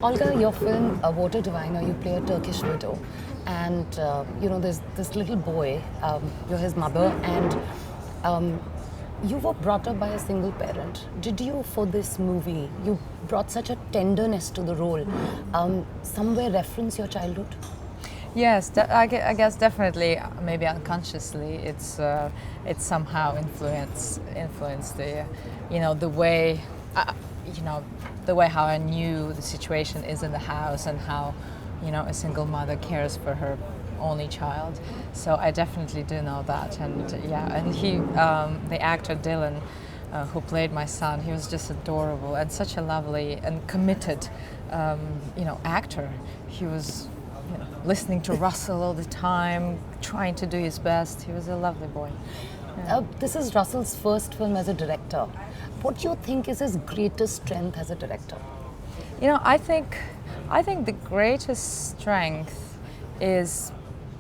Olga, your film Water Diviner, you play a Turkish widow, and there's this little boy. You're his mother, and you were brought up by a single parent. Did you, for this movie, you brought such a tenderness to the role, somewhere reference your childhood? Yes, I guess definitely, maybe unconsciously, it's somehow influenced the, the way, the way how I knew the situation is in the house and how, a single mother cares for her only child. So I definitely do know that, and he, the actor Dylan, who played my son, he was just adorable and such a lovely and committed, actor. He was listening to Russell all the time, trying to do his best. He was a lovely boy. Yeah. This is Russell's first film as a director. What do you think is his greatest strength as a director? I think the greatest strength is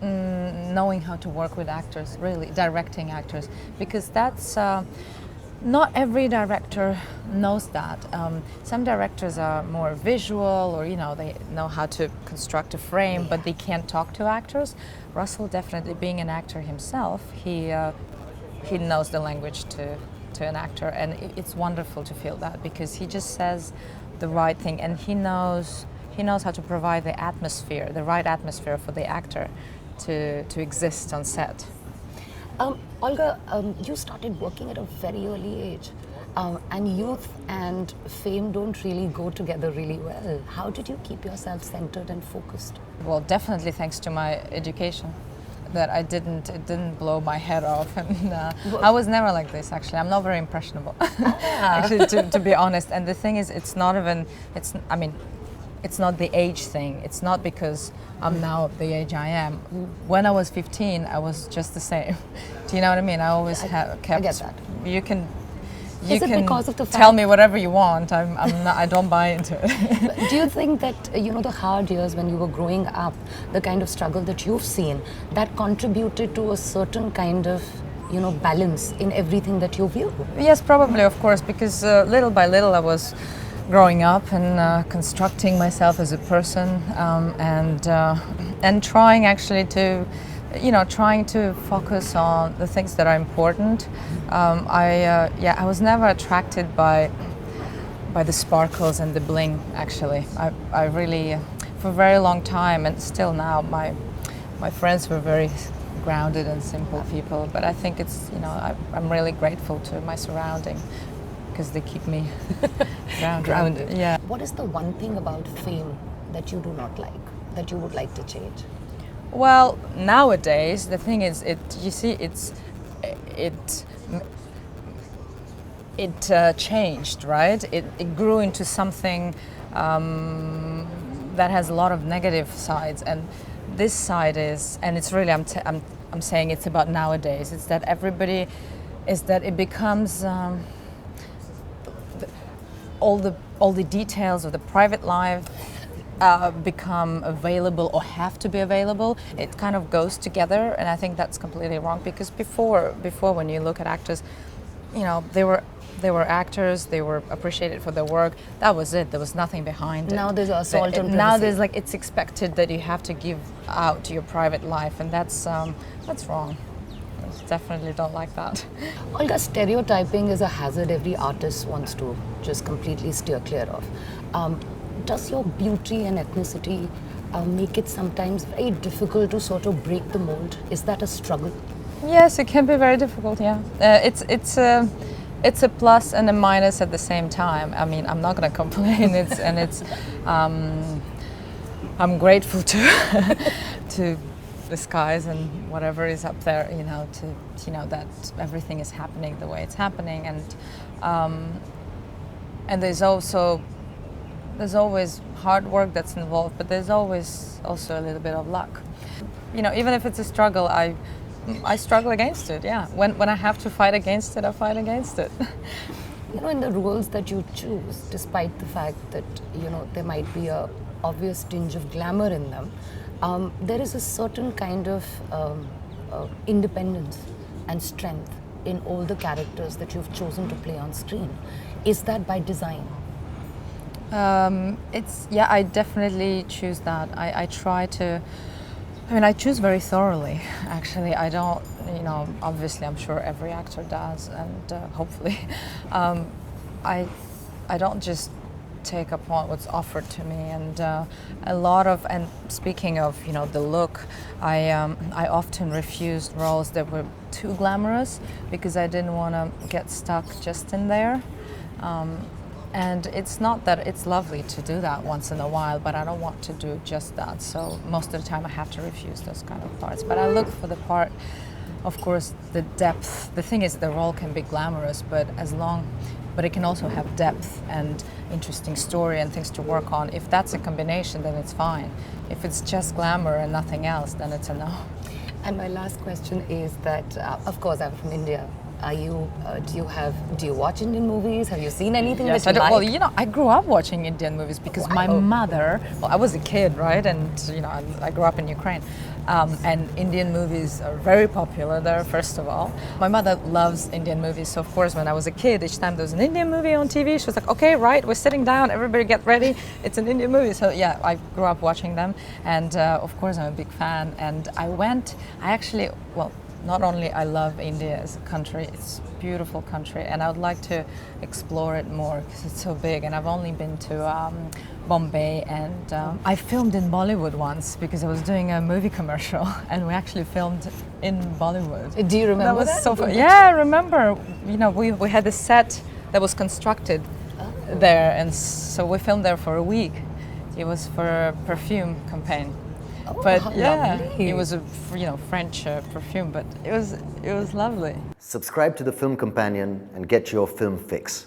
knowing how to work with actors, really directing actors, because that's not every director knows that. Some directors are more visual, or they know how to construct a frame, but they can't talk to actors. Russell, definitely being an actor himself, he knows the language to an actor, and it's wonderful to feel that, because he just says the right thing, and he knows how to provide the atmosphere, the right atmosphere for the actor to exist on set. Olga, you started working at a very early age, and youth and fame don't really go together really well. How did you keep yourself centered and focused? Well, definitely thanks to my education, that it didn't blow my head off, and I was never like this. Actually, I'm not very impressionable. Actually, to be honest. And the thing is, it's not the age thing. It's not because I'm now the age I am. When I was 15, I was just the same. Do you know what I mean? I always kept. I get that. You can because of the tell me whatever you want. I don't buy into it. Do you think that the hard years when you were growing up, the kind of struggle that you've seen, that contributed to a certain kind of balance in everything that you view? Yes, probably, of course, because little by little I was growing up and constructing myself as a person, and trying actually to, trying to focus on the things that are important. I was never attracted by the sparkles and the bling. Actually, I really, for a very long time, and still now, my friends were very grounded and simple people. But I think it's, I'm really grateful to my surrounding, because they keep me grounded. Yeah. What is the one thing about fame that you do not like, that you would like to change? Well, nowadays the thing is, it changed, right? It grew into something that has a lot of negative sides, and this side is, and it's really, I'm saying it's about nowadays. It's that it becomes. All the details of the private life become available or have to be available. It kind of goes together, and I think that's completely wrong, because before when you look at actors, they were actors, they were appreciated for their work. That was it. There was nothing behind it. Now there's assault on privacy. Now there's it's expected that you have to give out your private life, and that's wrong. Definitely don't like that. Olga, stereotyping is a hazard every artist wants to just completely steer clear of. Does your beauty and ethnicity make it sometimes very difficult to sort of break the mold? Is that a struggle? Yes, it can be very difficult, yeah. It's a plus and a minus at the same time. I mean, I'm not going to complain. I'm grateful to the skies and whatever is up there, that everything is happening the way it's happening, and there's always hard work that's involved, but there's always also a little bit of luck. Even if it's a struggle, I struggle against it. Yeah, when I have to fight against it, I fight against it. In the roles that you choose, despite the fact that there might be a obvious tinge of glamour in them, there is a certain kind of independence and strength in all the characters that you've chosen to play on screen. Is that by design? I definitely choose that. I try to. I mean, I choose very thoroughly. Actually, I don't. Obviously, I'm sure every actor does, and hopefully, um, I I don't just take upon what's offered to me, and a lot of. And speaking of, the look, I often refused roles that were too glamorous because I didn't want to get stuck just in there. And it's not that it's lovely to do that once in a while, but I don't want to do just that. So most of the time I have to refuse those kind of parts. But I look for the part, of course, the depth. The thing is, the role can be glamorous, but it can also have depth and interesting story and things to work on. If that's a combination, then it's fine. If it's just glamour and nothing else, then it's a no. And my last question is that, of course, I'm from India. Are you? Do you watch Indian movies? Have you seen anything Yes, that you like? Well, I grew up watching Indian movies because my mother. Well, I was a kid, right, and I grew up in Ukraine, and Indian movies are very popular there. First of all, my mother loves Indian movies, so of course, when I was a kid, each time there was an Indian movie on TV, she was like, "Okay, right, we're sitting down. Everybody, get ready. It's an Indian movie." So yeah, I grew up watching them, and of course, I'm a big fan. And not only I love India as a country, it's a beautiful country, and I would like to explore it more because it's so big. And I've only been to Bombay, and I filmed in Bollywood once because I was doing a movie commercial, and we actually filmed in Bollywood. Do you remember that? So fun. Yeah, I remember. We had a set that was constructed there, and so we filmed there for a week. It was for a perfume campaign. Oh, But how yeah, lovely. it was a French perfume, but it was lovely. Subscribe to the Film Companion and get your film fix.